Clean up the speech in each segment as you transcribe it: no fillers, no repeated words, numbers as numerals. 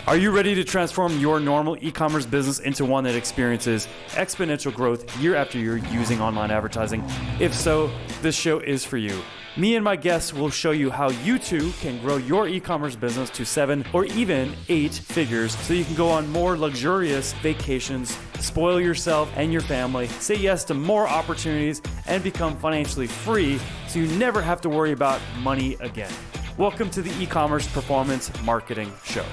Are you ready to transform your normal e-commerce business into one that experiences exponential growth year after year using online advertising? If so, this show is for you. Me and my guests will show you how you too can grow your e-commerce business to 7 or even 8 figures so you can go on more luxurious vacations, spoil yourself and your family, say yes to more opportunities, and become financially free so you never have to worry about money again. Welcome to the E-commerce Performance Marketing Show.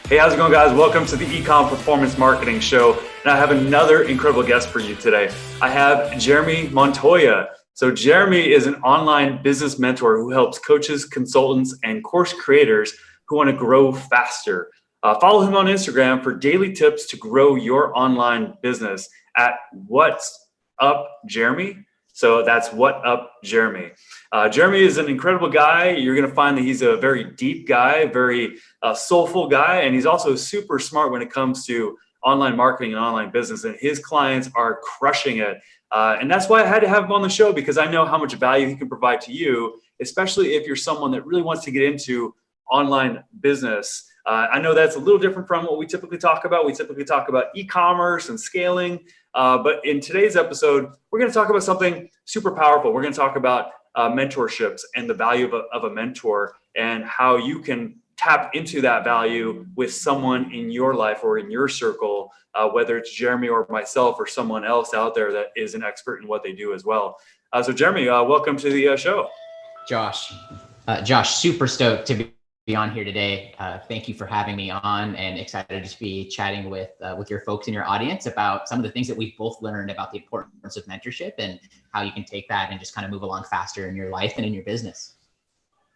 Hey, how's it going, guys? Welcome to the E-com Performance Marketing Show. And I have another incredible guest for you today. I have Jeremy Montoya. So Jeremy is an online business mentor who helps coaches, consultants, and course creators who want to grow faster. Follow him on Instagram for daily tips to grow your online business at What's Up Jeremy. So that's What Up Jeremy. Jeremy is an incredible guy. You're going to find that he's a very deep guy, very soulful guy, and he's also super smart when it comes to online marketing and online business. And his clients are crushing it. And that's why I had to have him on the show, because I know how much value he can provide to you, especially if you're someone that really wants to get into online business. I know that's a little different from what we typically talk about. We typically talk about e-commerce and scaling. But in today's episode, we're going to talk about something super powerful. We're going to talk about mentorships and the value of a mentor and how you can tap into that value with someone in your life or in your circle, whether it's Jeremy or myself or someone else out there that is an expert in what they do as well. So Jeremy, welcome to the show. Josh, super stoked to be on here today. Thank you for having me on, and excited to be chatting with your folks in your audience about some of the things that we've both learned about the importance of mentorship and how you can take that and just kind of move along faster in your life and in your business.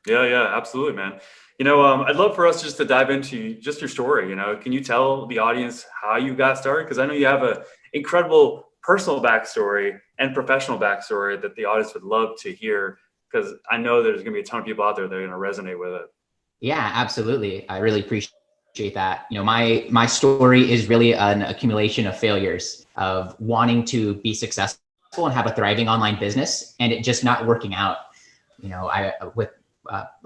Yeah, absolutely, man. I'd love for us just to dive into just your story. Can you tell the audience how you got started? Because I know you have an incredible personal backstory and professional backstory that the audience would love to hear, because I know there's going to be a ton of people out there that are going to resonate with it. Yeah, absolutely. I really appreciate that. My story is really an accumulation of failures, of wanting to be successful and have a thriving online business and it just not working out.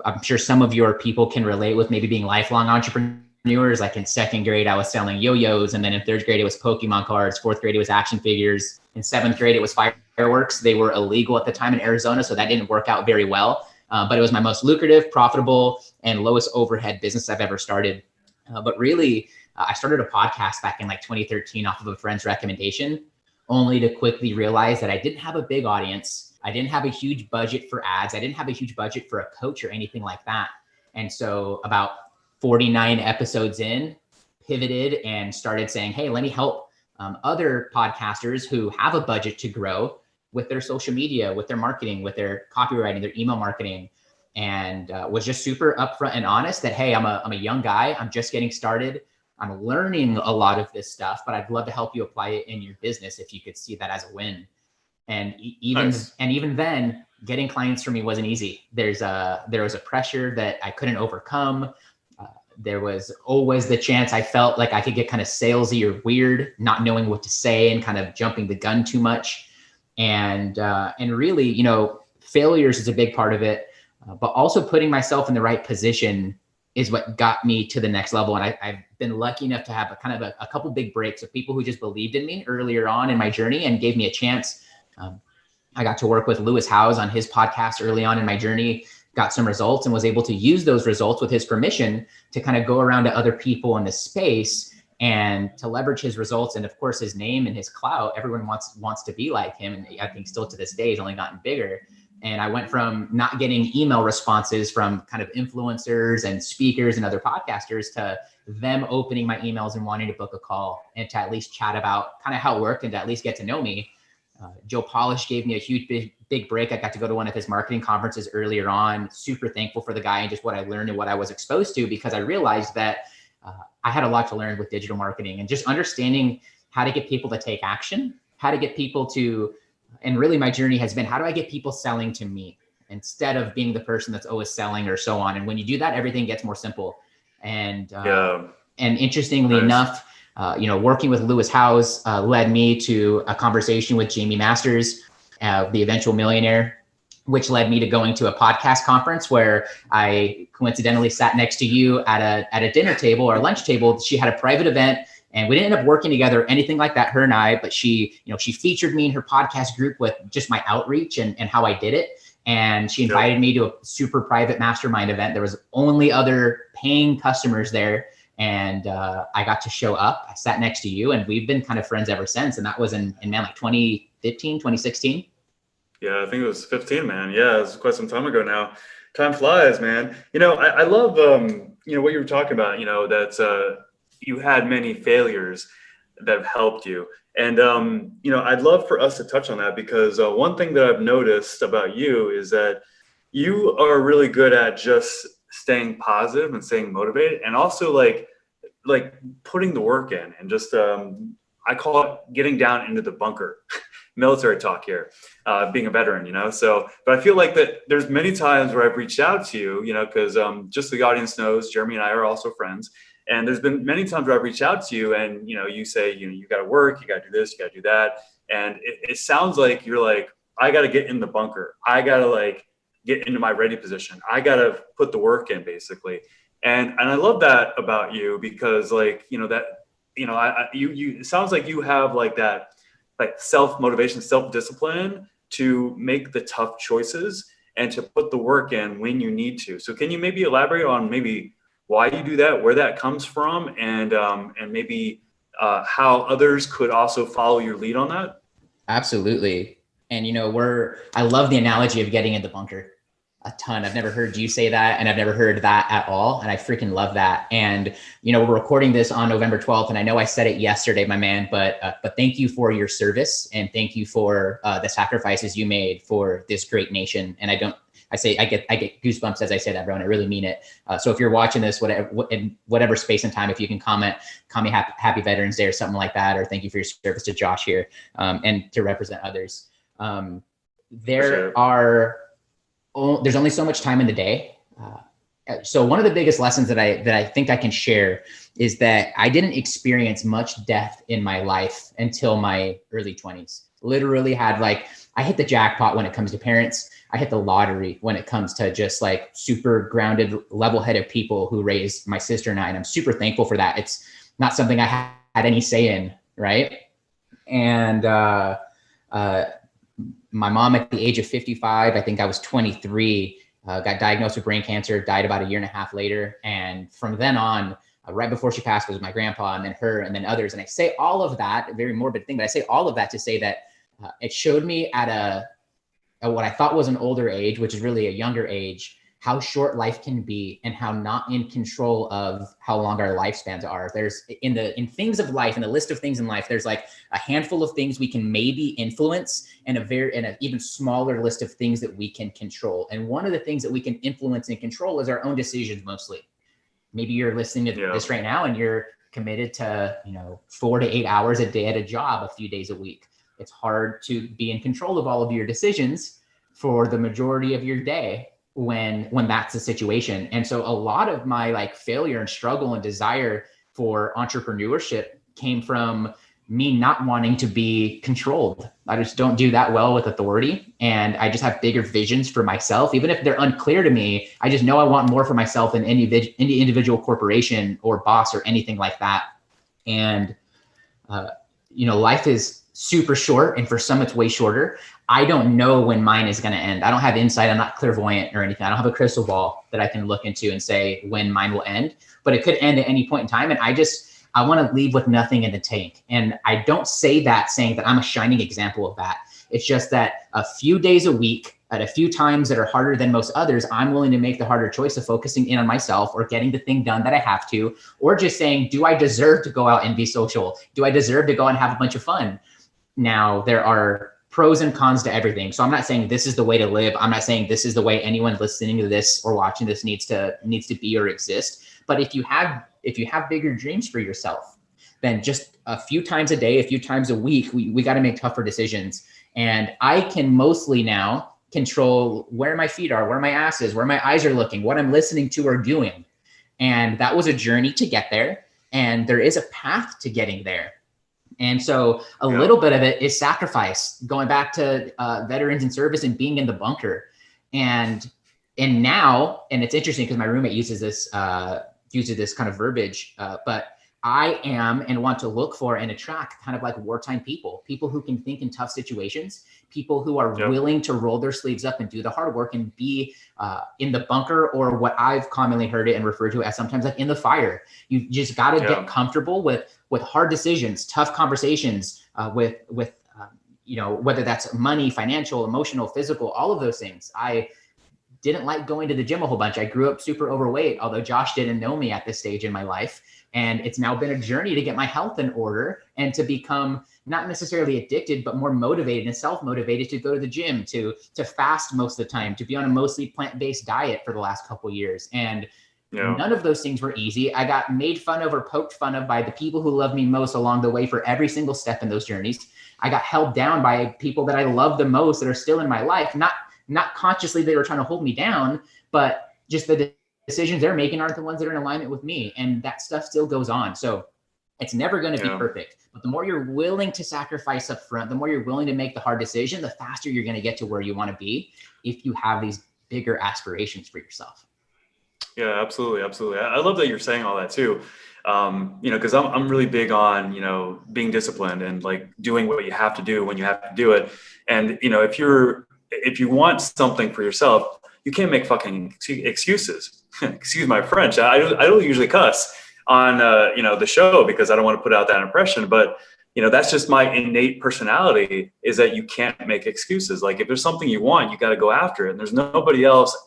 I'm sure some of your people can relate with maybe being lifelong entrepreneurs. Like in second grade, I was selling yo-yos. And then in third grade, it was Pokemon cards. Fourth grade, it was action figures. In seventh grade, it was fireworks. They were illegal at the time in Arizona, so that didn't work out very well. But it was my most lucrative, profitable, and lowest overhead business I've ever started. But really, I started a podcast back in 2013 off of a friend's recommendation, only to quickly realize that I didn't have a big audience. I didn't have a huge budget for ads. I didn't have a huge budget for a coach or anything like that. And so about 49 episodes in, pivoted and started saying, hey, let me help other podcasters who have a budget to grow with their social media, with their marketing, with their copywriting, their email marketing, and was just super upfront and honest that, hey, I'm a young guy. I'm just getting started. I'm learning a lot of this stuff, but I'd love to help you apply it in your business if you could see that as a win. And even then, getting clients for me wasn't easy. There was a pressure that I couldn't overcome. There was always the chance I felt like I could get kind of salesy or weird, not knowing what to say and kind of jumping the gun too much. And really, failures is a big part of it, but also putting myself in the right position is what got me to the next level. And I've been lucky enough to have a couple big breaks of people who just believed in me earlier on in my journey and gave me a chance. I got to work with Lewis Howes on his podcast early on in my journey, got some results, and was able to use those results with his permission to kind of go around to other people in this space and to leverage his results. And of course, his name and his clout, everyone wants to be like him. And I think still to this day, he's only gotten bigger. And I went from not getting email responses from kind of influencers and speakers and other podcasters to them opening my emails and wanting to book a call and to at least chat about kind of how it worked and to at least get to know me. Joe Polish gave me a huge, big break. I got to go to one of his marketing conferences earlier on. Super thankful for the guy and just what I learned and what I was exposed to, because I realized that I had a lot to learn with digital marketing and just understanding how to get people to take action, how to get people to, and really my journey has been, how do I get people selling to me instead of being the person that's always selling or so on. And when you do that, everything gets more simple. And interestingly enough, working with Lewis Howes led me to a conversation with Jamie Masters, the eventual millionaire, which led me to going to a podcast conference where I coincidentally sat next to you at a dinner table or lunch table. She had a private event and we didn't end up working together, anything like that, her and I, but she featured me in her podcast group with just my outreach and how I did it. And she invited me to a super private mastermind event. There was only other paying customers there. And I got to show up. I sat next to you and we've been kind of friends ever since. And that was in like 2015, 2016. Yeah, I think it was 15, man. Yeah, it was quite some time ago now. Time flies, man. I love, what you were talking about, that you had many failures that have helped you. And, I'd love for us to touch on that because one thing that I've noticed about you is that you are really good at just staying positive and staying motivated and also like putting the work in and just, I call it getting down into the bunker. Military talk here, being a veteran, but I feel like that there's many times where I've reached out to you, because just so the audience knows, Jeremy and I are also friends. And there's been many times where I've reached out to you and, you say, you got to work, you got to do this, you got to do that. And it sounds like you're like, I got to get in the bunker. I got to get into my ready position. I got to put the work in basically. And I love that about you because it sounds like you have that self-motivation, self-discipline to make the tough choices and to put the work in when you need to. So can you maybe elaborate on maybe why you do that, where that comes from, and maybe how others could also follow your lead on that? Absolutely. And, I love the analogy of getting in the bunker a ton. I've never heard you say that and I've never heard that at all. And I freaking love that. And, we're recording this on November 12th and I know I said it yesterday, my man, but thank you for your service and thank you for the sacrifices you made for this great nation. And I get goosebumps as I say that, bro. And I really mean it. So if you're watching this, in whatever space and time, if you can comment me happy Veterans Day or something like that, or thank you for your service to Josh here and to represent others. There's only so much time in the day. So one of the biggest lessons that I think I can share is that I didn't experience much death in my life until my early 20s. Literally I hit the jackpot when it comes to parents. I hit the lottery when it comes to just super grounded, level-headed people who raised my sister and I. And I'm super thankful for that. It's not something I had any say in, right? And my mom at the age of 55, I think I was 23, got diagnosed with brain cancer, died about 1.5 years later. And from then on, right before she passed was my grandpa and then her and then others. And I say all of that, a very morbid thing, but I say all of that to say that it showed me at what I thought was an older age, which is really a younger age, how short life can be and how not in control of how long our lifespans are. There's in things of life, in the list of things in life, there's a handful of things we can maybe influence and an even smaller list of things that we can control. And one of the things that we can influence and control is our own decisions mostly. Maybe you're listening to this right now and you're committed to, 4 to 8 hours a day at a job, a few days a week. It's hard to be in control of all of your decisions for the majority of your day when that's the situation. And so a lot of my failure and struggle and desire for entrepreneurship came from me not wanting to be controlled. I just don't do that well with authority. And I just have bigger visions for myself. Even if they're unclear to me, I just know I want more for myself than any individual corporation or boss or anything like that. And, life is super short. And for some, it's way shorter. I don't know when mine is going to end. I don't have insight. I'm not clairvoyant or anything. I don't have a crystal ball that I can look into and say when mine will end, but it could end at any point in time. And I want to leave with nothing in the tank. And I don't say that saying that I'm a shining example of that. It's just that a few days a week at a few times that are harder than most others, I'm willing to make the harder choice of focusing in on myself or getting the thing done that I have to, or just saying, do I deserve to go out and be social? Do I deserve to go and have a bunch of fun? Now, there are pros and cons to everything. So I'm not saying this is the way to live. I'm not saying this is the way anyone listening to this or watching this needs to be or exist. But if you have bigger dreams for yourself, then just a few times a day, a few times a week, we got to make tougher decisions. And I can mostly now control where my feet are, where my ass is, where my eyes are looking, what I'm listening to or doing. And that was a journey to get there. And there is a path to getting there. And so a little bit of it is sacrifice, going back to veterans in service and being in the bunker. And now, and it's interesting because my roommate uses this kind of verbiage, but I am and want to look for and attract kind of like wartime people who can think in tough situations, people who are willing to roll their sleeves up and do the hard work and be in the bunker, or what I've commonly heard it and referred to as sometimes like in the fire. You just got to get comfortable with hard decisions, tough conversations, with whether that's money, financial, emotional, physical, all of those things. I didn't like going to the gym a whole bunch. I grew up super overweight, although Josh didn't know me at this stage in my life. And it's now been a journey to get my health in order and to become not necessarily addicted, but more motivated and self-motivated to go to the gym, to fast most of the time, to be on a mostly plant-based diet for the last couple of years. And none of those things were easy. I got made fun of or poked fun of by the people who love me most along the way for every single step in those journeys. I got held down by people that I love the most that are still in my life, not consciously they were trying to hold me down, but just the decisions they're making aren't the ones that are in alignment with me. And that stuff still goes on. So it's never going to be perfect, but the more you're willing to sacrifice up front, the more you're willing to make the hard decision, the faster you're going to get to where you want to be if you have these bigger aspirations for yourself. Yeah, absolutely. Absolutely. I love that you're saying all that too. Because I'm really big on, being disciplined and like doing what you have to do when you have to do it. And, if you want something for yourself, you can't make fucking excuses. Excuse my French. I don't usually cuss on, the show because I don't want to put out that impression, but that's just my innate personality, is that you can't make excuses. Like if there's something you want, you got to go after it. And there's nobody else,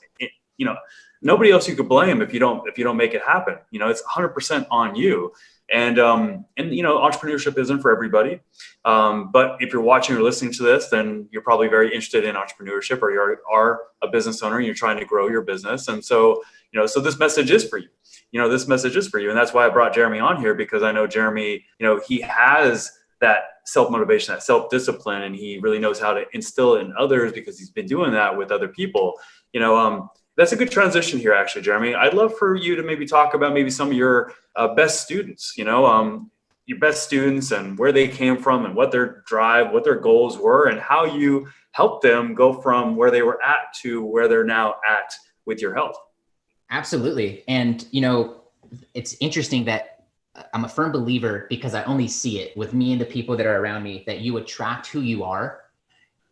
nobody else you could blame if you don't make it happen. It's 100% on you. And entrepreneurship isn't for everybody. But if you're watching or listening to this, then you're probably very interested in entrepreneurship, or you are a business owner and you're trying to grow your business. And so, so this message is for you. This message is for you. And that's why I brought Jeremy on here, because I know Jeremy, he has that self-motivation, that self-discipline, and he really knows how to instill it in others because he's been doing that with other people. That's a good transition here, actually, Jeremy. I'd love for you to maybe talk about maybe some of your best students, your best students and where they came from and what their drive, what their goals were, and how you helped them go from where they were at to where they're now at with your help. Absolutely. And, it's interesting that I'm a firm believer, because I only see it with me and the people that are around me, that you attract who you are.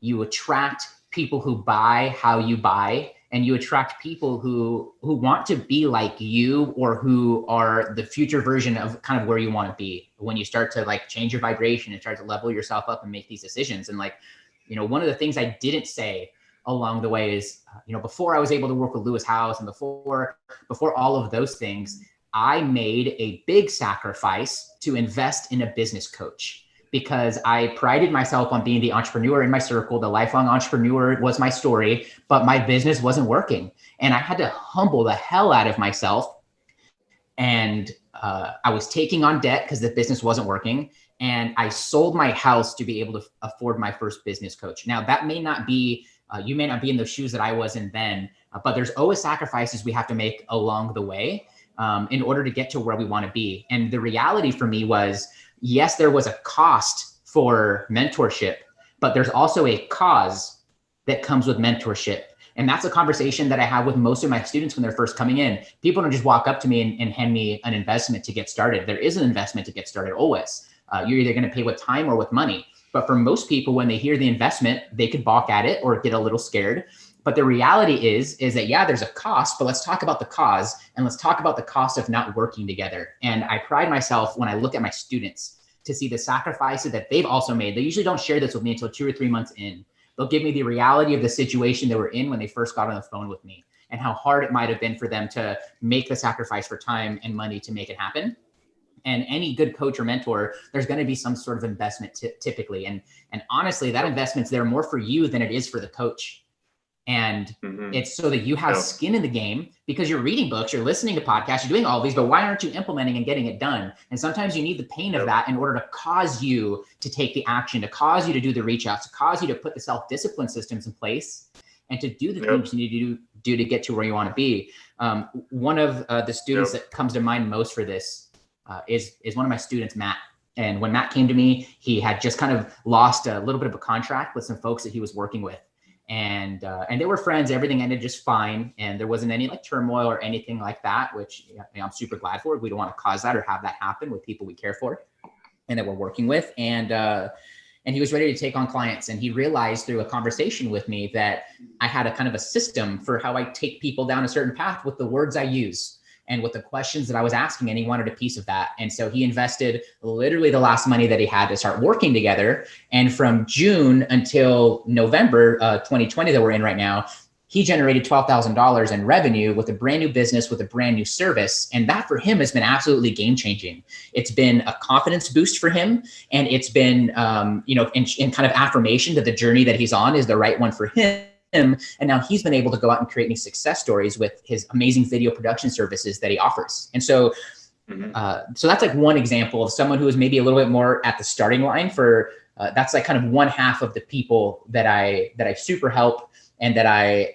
You attract people who buy how you buy. And you attract people who want to be like you, or who are the future version of kind of where you want to be when you start to like change your vibration and start to level yourself up and make these decisions. And one of the things I didn't say along the way is, before I was able to work with Lewis House and before all of those things, I made a big sacrifice to invest in a business coach, because I prided myself on being the entrepreneur in my circle. The lifelong entrepreneur was my story, but my business wasn't working. And I had to humble the hell out of myself. And I was taking on debt because the business wasn't working. And I sold my house to be able to afford my first business coach. Now, that may not be, you may not be in the shoes that I was in then, but there's always sacrifices we have to make along the way in order to get to where we want to be. And the reality for me was, yes, there was a cost for mentorship, but there's also a cause that comes with mentorship. And that's a conversation that I have with most of my students when they're first coming in. People don't just walk up to me and hand me an investment to get started. There is an investment to get started always. You're either going to pay with time or with money. But for most people, when they hear the investment, they could balk at it or get a little scared. But the reality is that, yeah, there's a cost, but let's talk about the cause, and let's talk about the cost of not working together. And I pride myself when I look at my students to see the sacrifices that they've also made. They usually don't share this with me until 2 or 3 months in. They'll give me the reality of the situation they were in when they first got on the phone with me, and how hard it might have been for them to make the sacrifice for time and money to make it happen. And any good coach or mentor, there's going to be some sort of investment typically. And honestly, that investment's there more for you than it is for the coach. And it's so that you have skin in the game, because you're reading books, you're listening to podcasts, you're doing all these, but why aren't you implementing and getting it done? And sometimes you need the pain of that in order to cause you to take the action, to cause you to do the reach outs, to cause you to put the self-discipline systems in place, and to do the things you need to do to get to where you want to be. One of the students that comes to mind most for this is one of my students, Matt. And when Matt came to me, he had just kind of lost a little bit of a contract with some folks that he was working with. and they were friends. Everything ended just fine, and there wasn't any like turmoil or anything like that, which I'm super glad for. We don't want to cause that or have that happen with people we care for and that we're working with. And he was ready to take on clients. And he realized through a conversation with me that I had a kind of a system for how I take people down a certain path with the words I use and with the questions that I was asking, and he wanted a piece of that. And so he invested literally the last money that he had to start working together. And from June until November 2020 that we're in right now, he generated $12,000 in revenue with a brand new business, with a brand new service. And that for him has been absolutely game changing. It's been a confidence boost for him. And it's been, in kind of affirmation that the journey that he's on is the right one for him. And now he's been able to go out and create new success stories with his amazing video production services that he offers. And so, so that's like one example of someone who is maybe a little bit more at the starting line for, that's like kind of one half of the people that I super help and that I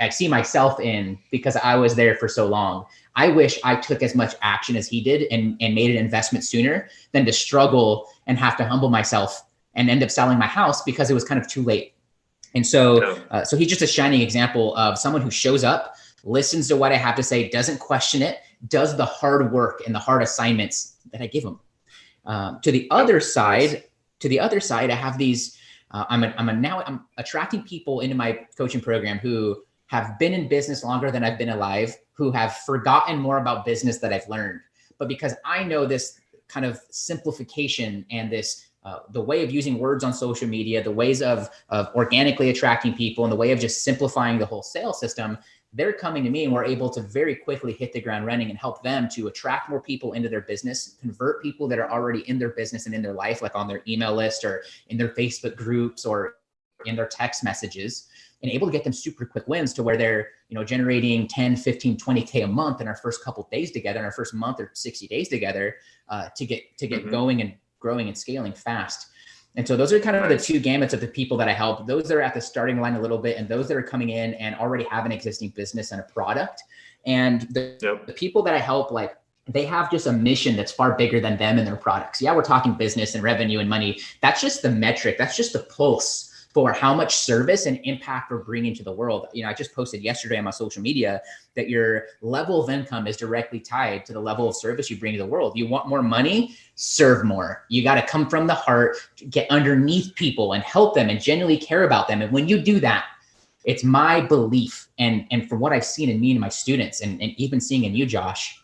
see myself in because I was there for so long. I wish I took as much action as he did and made an investment sooner than to struggle and have to humble myself and end up selling my house because it was kind of too late. And so, so he's just a shining example of someone who shows up, listens to what I have to say, doesn't question it, does the hard work and the hard assignments that I give him. To the other side, I have these, I'm attracting people into my coaching program who have been in business longer than I've been alive, who have forgotten more about business that I've learned. But because I know this kind of simplification and this, the way of using words on social media, the ways of organically attracting people and the way of just simplifying the whole sales system, they're coming to me and we're able to very quickly hit the ground running and help them to attract more people into their business, convert people that are already in their business and in their life, like on their email list or in their Facebook groups or in their text messages, and able to get them super quick wins to where they're, generating 10, 15, 20K a month in our first couple of days together, in our first month or 60 days together, to get going and growing and scaling fast. And so those are kind of the two gamuts of the people that I help, those that are at the starting line a little bit, and those that are coming in and already have an existing business and a product. And the people that I help, like, they have just a mission that's far bigger than them and their products. Yeah, we're talking business and revenue and money. That's just the metric. That's just the pulse for how much service and impact we're bringing to the world. I just posted yesterday on my social media that your level of income is directly tied to the level of service you bring to the world. You want more money? Serve more. You got to come from the heart, get underneath people and help them and genuinely care about them. And when you do that, it's my belief, and from what I've seen in me and my students, and even seeing in you, Josh,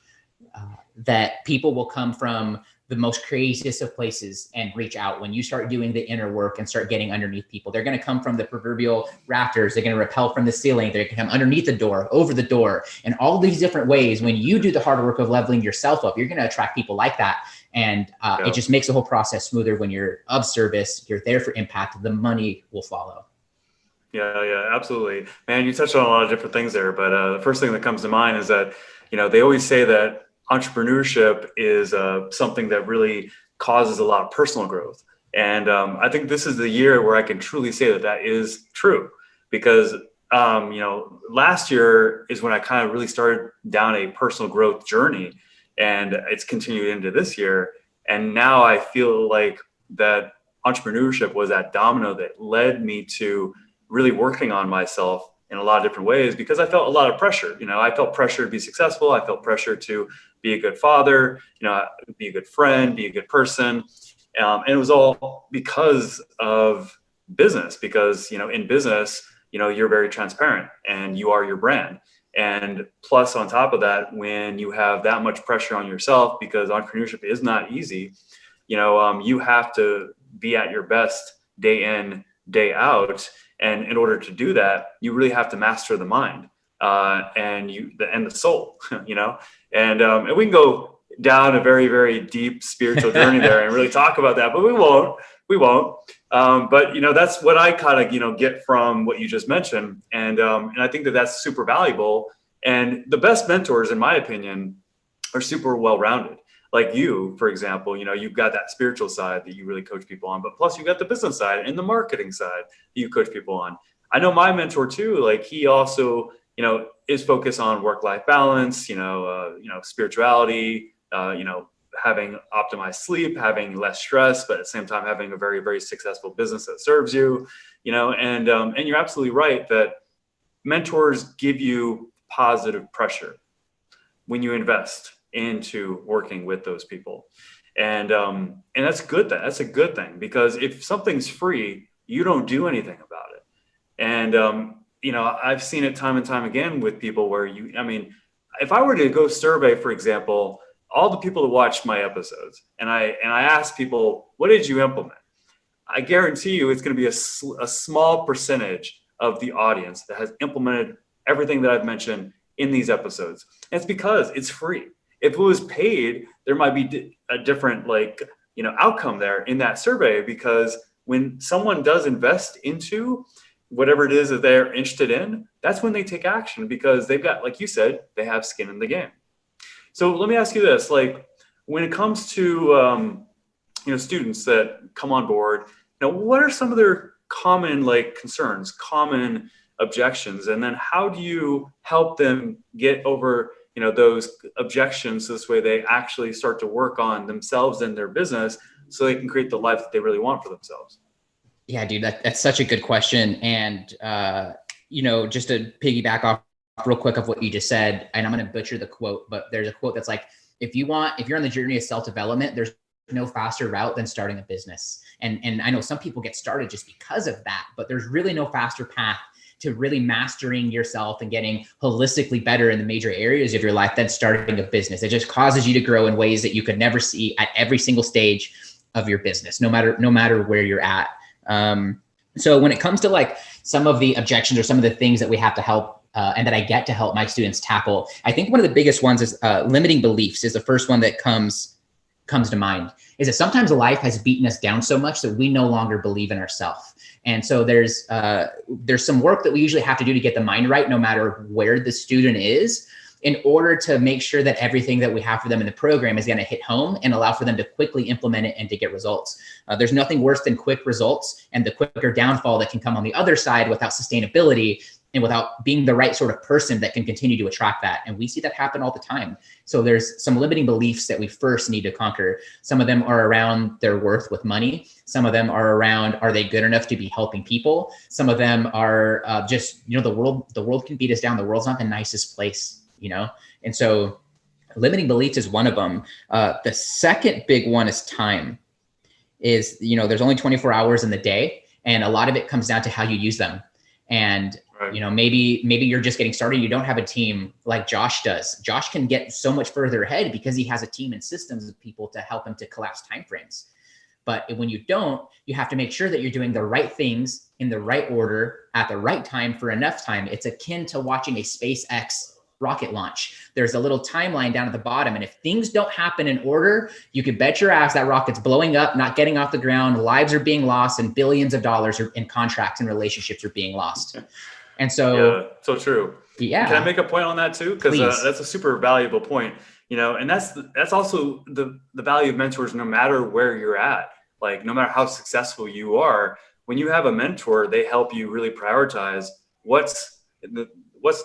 that people will come from the most craziest of places and reach out when you start doing the inner work and start getting underneath people. They're going to come from the proverbial rafters. They're going to rappel from the ceiling. They're going to come underneath the door, over the door, and all these different ways. When you do the hard work of leveling yourself up, you're going to attract people like that. And it just makes the whole process smoother when you're of service, you're there for impact, the money will follow. Yeah, absolutely. Man, you touched on a lot of different things there, but the first thing that comes to mind is that, they always say that entrepreneurship is something that really causes a lot of personal growth. And I think this is the year where I can truly say that that is true, because, last year is when I kind of really started down a personal growth journey, and it's continued into this year. And now I feel like that entrepreneurship was that domino that led me to really working on myself in a lot of different ways, because I felt a lot of pressure. I felt pressure to be successful. I felt pressure to be a good father, be a good friend, be a good person. And it was all because of business, because, in business, you're very transparent and you are your brand. And plus on top of that, when you have that much pressure on yourself, because entrepreneurship is not easy, you have to be at your best day in, day out. And in order to do that, you really have to master the mind and the soul, and we can go down a very, very deep spiritual journey there and really talk about that, but we won't. But that's what I kind of get from what you just mentioned, and I think that that's super valuable. And the best mentors, in my opinion, are super well-rounded. Like you, for example, you've got that spiritual side that you really coach people on, but plus you got the business side and the marketing side that you coach people on. I know my mentor too, like he also, is focused on work-life balance, spirituality, having optimized sleep, having less stress, but at the same time having a very, very successful business that serves you, and you're absolutely right that mentors give you positive pressure when you invest into working with those people. And that's good. That's a good thing, because if something's free, you don't do anything about it. And, I've seen it time and time again with people where if I were to go survey, for example, all the people that watched my episodes, and I asked people, what did you implement? I guarantee you it's going to be a small percentage of the audience that has implemented everything that I've mentioned in these episodes. And it's because it's free. If it was paid, there might be a different outcome there in that survey, because when someone does invest into whatever it is that they're interested in, that's when they take action, because they've got, like you said, they have skin in the game. So let me ask you this, when it comes to, students that come on board, what are some of their common concerns, common objections, and then how do you help them get over those objections, so this way they actually start to work on themselves and their business so they can create the life that they really want for themselves? Yeah, dude, that's such a good question. And, just to piggyback off real quick of what you just said, and I'm going to butcher the quote, but there's a quote that's like, if you're on the journey of self-development, there's no faster route than starting a business. And I know some people get started just because of that, but there's really no faster path to really mastering yourself and getting holistically better in the major areas of your life than starting a business. It just causes you to grow in ways that you could never see at every single stage of your business, no matter where you're at. So when it comes to some of the objections or some of the things that we have to help and that I get to help my students tackle, I think one of the biggest ones is limiting beliefs is the first one that comes to mind. Is that sometimes life has beaten us down so much that we no longer believe in ourselves. And so there's some work that we usually have to do to get the mind right, no matter where the student is, in order to make sure that everything that we have for them in the program is going to hit home and allow for them to quickly implement it and to get results. There's nothing worse than quick results and the quicker downfall that can come on the other side without sustainability and without being the right sort of person that can continue to attract that. And we see that happen all the time. So there's some limiting beliefs that we first need to conquer. Some of them are around their worth with money. Some of them are around, are they good enough to be helping people? Some of them are the world can beat us down. The world's not the nicest place, And so limiting beliefs is one of them. The second big one is time. There's only 24 hours in the day, and a lot of it comes down to how you use them. And right. Maybe you're just getting started. You don't have a team like Josh does. Josh can get so much further ahead because he has a team and systems of people to help him to collapse timeframes. But when you don't, you have to make sure that you're doing the right things in the right order at the right time for enough time. It's akin to watching a SpaceX rocket launch. There's a little timeline down at the bottom. And if things don't happen in order, you can bet your ass that rocket's blowing up, not getting off the ground, lives are being lost, and billions of dollars in contracts and relationships are being lost. And so, yeah, so true. Yeah. Can I make a point on that too? Because that's a super valuable point, and that's also the value of mentors, no matter where you're at, no matter how successful you are, when you have a mentor, they help you really prioritize what's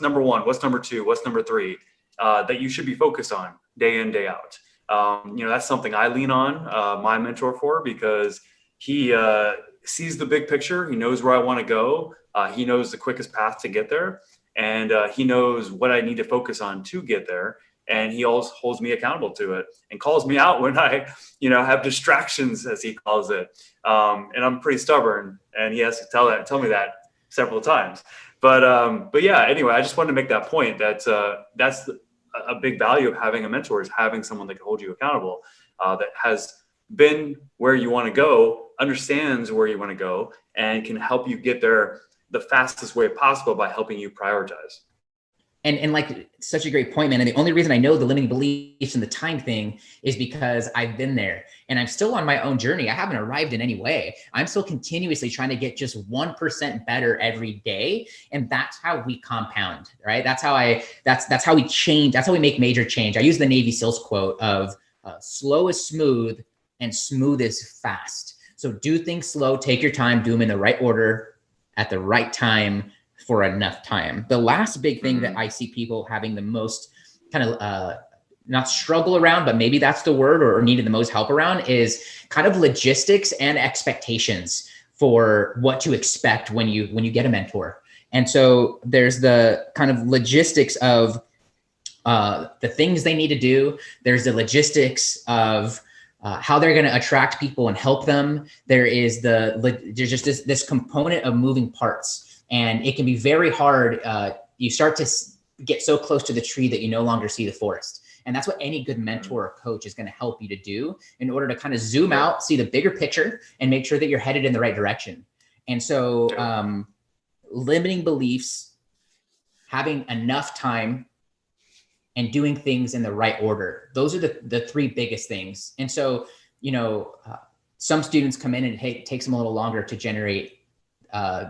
number one, what's number two, what's number three, that you should be focused on day in, day out. That's something I lean on my mentor for, because he sees the big picture. He knows where I want to go. He knows the quickest path to get there, and he knows what I need to focus on to get there. And he always holds me accountable to it and calls me out when I, have distractions, as he calls it. And I'm pretty stubborn, and he has to tell me that several times. But yeah, anyway, I just wanted to make that point that that's a big value of having a mentor, is having someone that can hold you accountable, that has been where you want to go, understands where you want to go, and can help you get there the fastest way possible by helping you prioritize. And such a great point, man. And the only reason I know the limiting beliefs and the time thing is because I've been there, and I'm still on my own journey. I haven't arrived in any way. I'm still continuously trying to get just 1% better every day. And that's how we compound, right? That's how we change. That's how we make major change. I use the Navy SEALs quote of slow is smooth and smooth is fast. So do things slow, take your time, do them in the right order at the right time for enough time. The last big thing that I see people having the most kind of not struggle around, but maybe that's the word, or needed the most help around, is kind of logistics and expectations for what to expect when you get a mentor. And so there's the kind of logistics of the things they need to do. There's the logistics of how they're going to attract people and help them. There's just this component of moving parts, and it can be very hard. You start to get so close to the tree that you no longer see the forest. And that's what any good mentor or coach is going to help you to do, in order to kind of zoom out, see the bigger picture, and make sure that you're headed in the right direction. And so limiting beliefs, having enough time, and doing things in the right order. Those are the three biggest things. And so, some students come in and it takes them a little longer to generate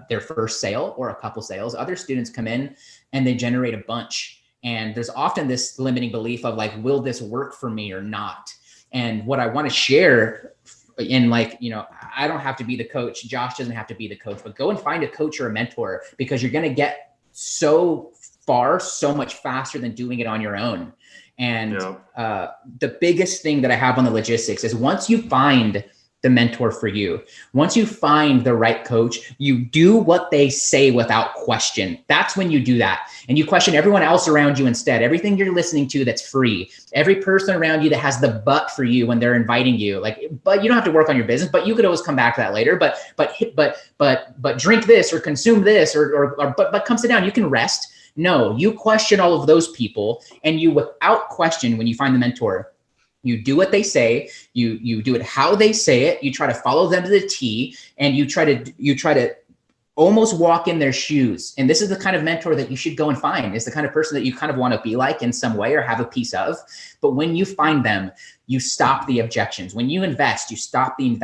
their first sale or a couple sales. Other students come in and they generate a bunch. And there's often this limiting belief of like, will this work for me or not? And what I want to share in I don't have to be the coach. Josh doesn't have to be the coach, but go and find a coach or a mentor, because you're going to get so far, so much faster than doing it on your own. And the biggest thing that I have on the logistics is, once you find the mentor for you, once you find the right coach, you do what they say without question. That's when you do that. And you question everyone else around you instead. Everything you're listening to that's free, every person around you that has the but for you when they're inviting you, but you don't have to work on your business, but you could always come back to that later. But drink this or consume this but come sit down, you can rest. No, you question all of those people, and you, without question, when you find the mentor, you do what they say, you do it how they say it, you try to follow them to the T, and you try to almost walk in their shoes. And this is the kind of mentor that you should go and find. It's the kind of person that you kind of want to be like in some way, or have a piece of. But when you find them, you stop the objections. When you invest, you stop the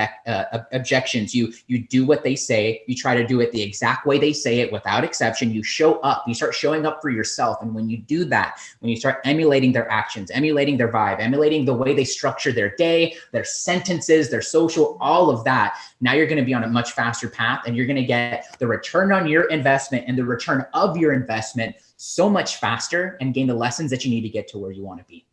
objections. You do what they say. You try to do it the exact way they say it, without exception. You show up. You start showing up for yourself. And when you do that, when you start emulating their actions, emulating their vibe, emulating the way they structure their day, their sentences, their social, all of that, now you're going to be on a much faster path, and you're going to get the return on your investment and the return of your investment so much faster, and gain the lessons that you need to get to where you want to be.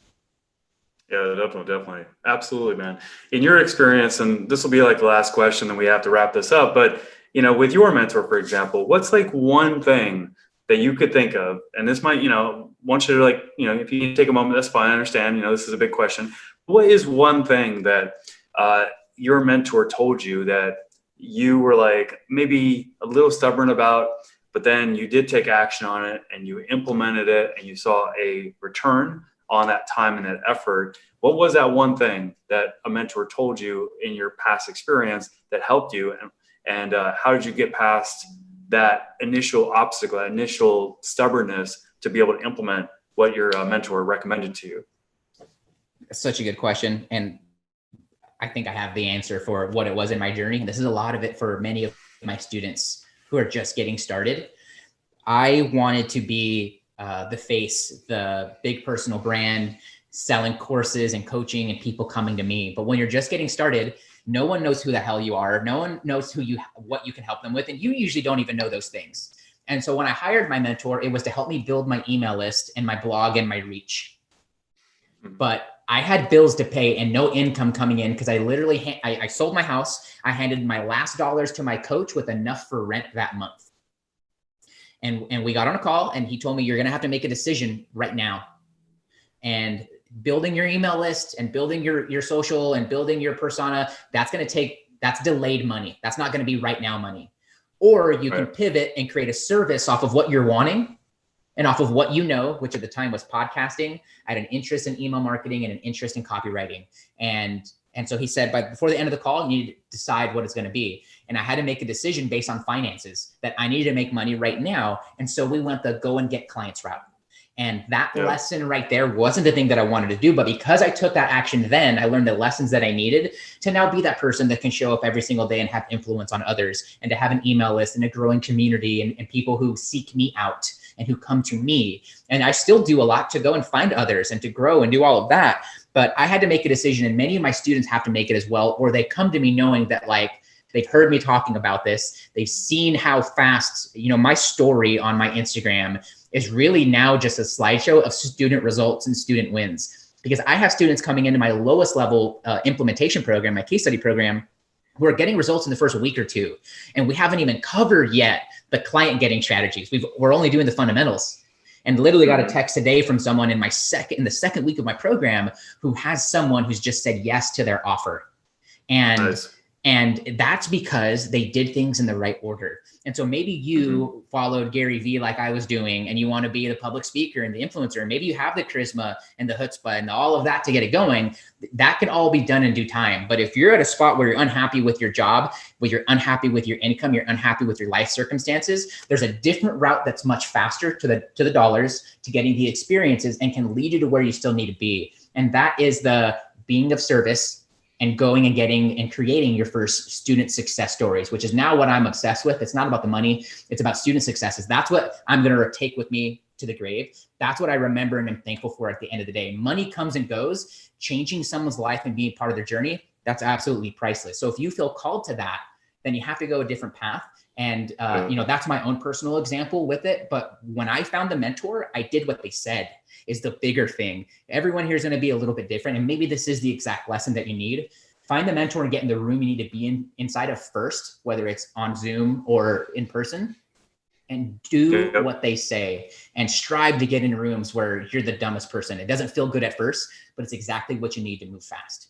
Yeah, definitely. Absolutely, man. In your experience, and this will be like the last question, then we have to wrap this up, but with your mentor, for example, what's like one thing that you could think of? And this might, want you to if you need to take a moment, that's fine. I understand, this is a big question. What is one thing that your mentor told you that you were like maybe a little stubborn about, but then you did take action on it and you implemented it and you saw a return on that time and that effort? What was that one thing that a mentor told you in your past experience that helped you? And how did you get past that initial obstacle, that initial stubbornness, to be able to implement what your mentor recommended to you? That's such a good question. And I think I have the answer for what it was in my journey. And this is a lot of it for many of my students who are just getting started. I wanted to be the face, the big personal brand, selling courses and coaching and people coming to me. But when you're just getting started, no one knows who the hell you are. No one knows what you can help them with. And you usually don't even know those things. And so when I hired my mentor, it was to help me build my email list and my blog and my reach. But I had bills to pay and no income coming in, because I literally, I sold my house. I handed my last dollars to my coach with enough for rent that month. And we got on a call, and he told me, you're going to have to make a decision right now. And building your email list and building your social and building your persona, that's delayed money. That's not going to be right now money. Or you can pivot and create a service off of what you're wanting and off of what you know, which at the time was podcasting. I had an interest in email marketing and an interest in copywriting. And so he said, before the end of the call, you need to decide what it's going to be. And I had to make a decision based on finances, that I needed to make money right now. And so we went the go and get clients route. And that lesson right there wasn't the thing that I wanted to do. But because I took that action then, I learned the lessons that I needed to now be that person that can show up every single day and have influence on others, and to have an email list and a growing community and people who seek me out and who come to me. And I still do a lot to go and find others and to grow and do all of that. But I had to make a decision, and many of my students have to make it as well, or they come to me knowing that they've heard me talking about this. They've seen how fast, my story on my Instagram is really now just a slideshow of student results and student wins. because I have students coming into my lowest level implementation program, my case study program, who are getting results in the first week or two. And we haven't even covered yet the client getting strategies. We're only doing the fundamentals. And literally got a text today from someone in the second week of my program who has someone who's just said yes to their offer. And Nice. And that's because they did things in the right order. And so maybe you followed Gary Vee like I was doing, and you want to be the public speaker and the influencer. And maybe you have the charisma and the chutzpah and all of that to get it going. That can all be done in due time. But if you're at a spot where you're unhappy with your job, where you're unhappy with your income, you're unhappy with your life circumstances, there's a different route that's much faster to the dollars, to getting the experiences, and can lead you to where you still need to be. And that is the being of service and going and getting and creating your first student success stories, which is now what I'm obsessed with. It's not about the money. It's about student successes. That's what I'm going to take with me to the grave. That's what I remember and I'm thankful for at the end of the day. Money comes and goes. Changing someone's life and being part of their journey, that's absolutely priceless. So if you feel called to that, then you have to go a different path. And, that's my own personal example with it. But when I found the mentor, I did what they said is the bigger thing. Everyone here is going to be a little bit different. And maybe this is the exact lesson that you need. Find the mentor and get in the room you need to be inside of first, whether it's on Zoom or in person, and do what they say and strive to get in rooms where you're the dumbest person. It doesn't feel good at first, but it's exactly what you need to move fast.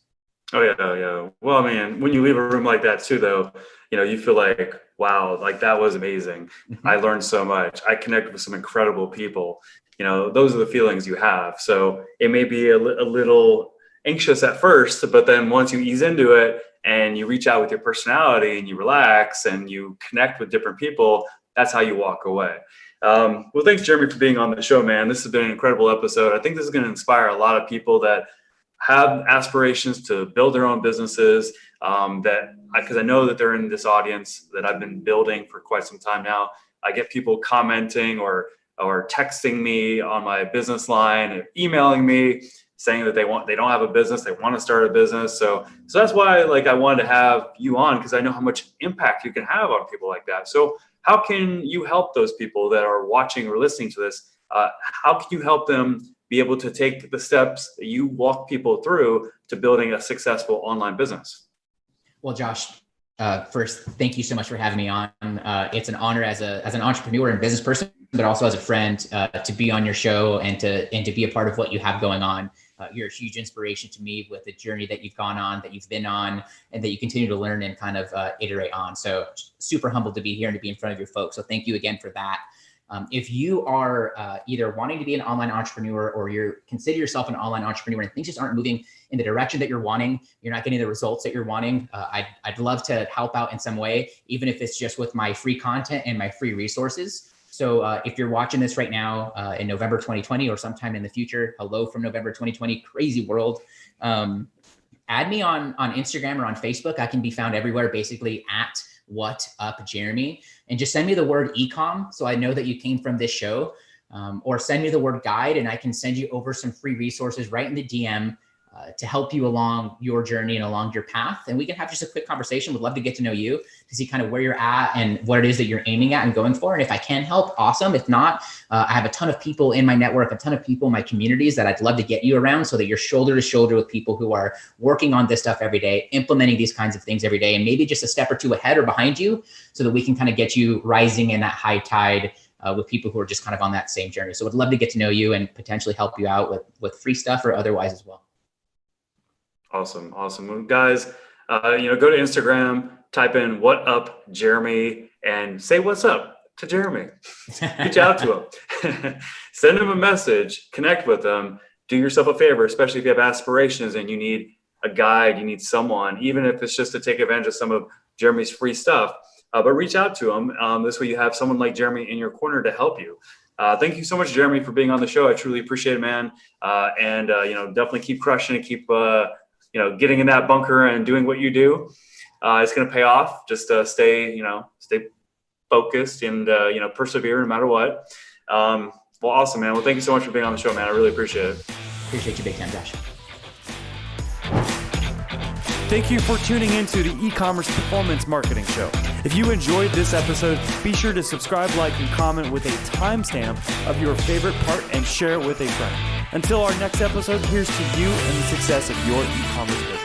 Oh yeah. Well, man, when you leave a room like that too, though, you feel like, wow, like that was amazing. I learned so much. I connected with some incredible people. Those are the feelings you have. So it may be a little anxious at first, but then once you ease into it and you reach out with your personality and you relax and you connect with different people, that's how you walk away. Well, thanks, Jeremy, for being on the show, man. This has been an incredible episode. I think this is going to inspire a lot of people that have aspirations to build their own businesses, because I know that they're in this audience that I've been building for quite some time now. I get people commenting or texting me on my business line, or emailing me saying that they don't have a business, they want to start a business. So that's why I wanted to have you on, because I know how much impact you can have on people like that. So how can you help those people that are watching or listening to this? How can you help them be able to take the steps that you walk people through to building a successful online business? Well, Josh, first, thank you so much for having me on. It's an honor as an entrepreneur and business person, but also as a friend, to be on your show and to be a part of what you have going on. You're a huge inspiration to me with the journey that you've gone on, that you've been on, and that you continue to learn and kind of iterate on. So super humbled to be here and to be in front of your folks. So thank you again for that. If you are either wanting to be an online entrepreneur or consider yourself an online entrepreneur and things just aren't moving in the direction that you're wanting, you're not getting the results that you're wanting, I'd love to help out in some way, even if it's just with my free content and my free resources. So if you're watching this right now in November 2020 or sometime in the future, hello from November 2020, crazy world. Add me on Instagram or on Facebook. I can be found everywhere, basically at What Up Jeremy, and just send me the word ecom so I know that you came from this show, or send me the word guide and I can send you over some free resources right in the DM to help you along your journey and along your path. And we can have just a quick conversation. Would love to get to know you, to see kind of where you're at and what it is that you're aiming at and going for. And if I can help, awesome. If not, I have a ton of people in my network, a ton of people in my communities that I'd love to get you around so that you're shoulder to shoulder with people who are working on this stuff every day, implementing these kinds of things every day, and maybe just a step or two ahead or behind you so that we can kind of get you rising in that high tide with people who are just kind of on that same journey. So I'd love to get to know you and potentially help you out with free stuff or otherwise as well. Awesome. Well, guys, go to Instagram, type in What Up Jeremy, and say what's up to Jeremy. Reach out to him. Send him a message, connect with him, do yourself a favor, especially if you have aspirations and you need a guide, you need someone, even if it's just to take advantage of some of Jeremy's free stuff, but reach out to him. This way you have someone like Jeremy in your corner to help you. Thank you so much, Jeremy, for being on the show. I truly appreciate it, man. And definitely keep crushing it, keep getting in that bunker and doing what you do. It's going to pay off. Just stay focused and, persevere no matter what. Well, awesome, man. Well, thank you so much for being on the show, man. I really appreciate it. Appreciate you big time, Josh. Thank you for tuning into the e-commerce performance marketing show. If you enjoyed this episode, be sure to subscribe, like, and comment with a timestamp of your favorite part and share it with a friend. Until our next episode, here's to you and the success of your e-commerce business.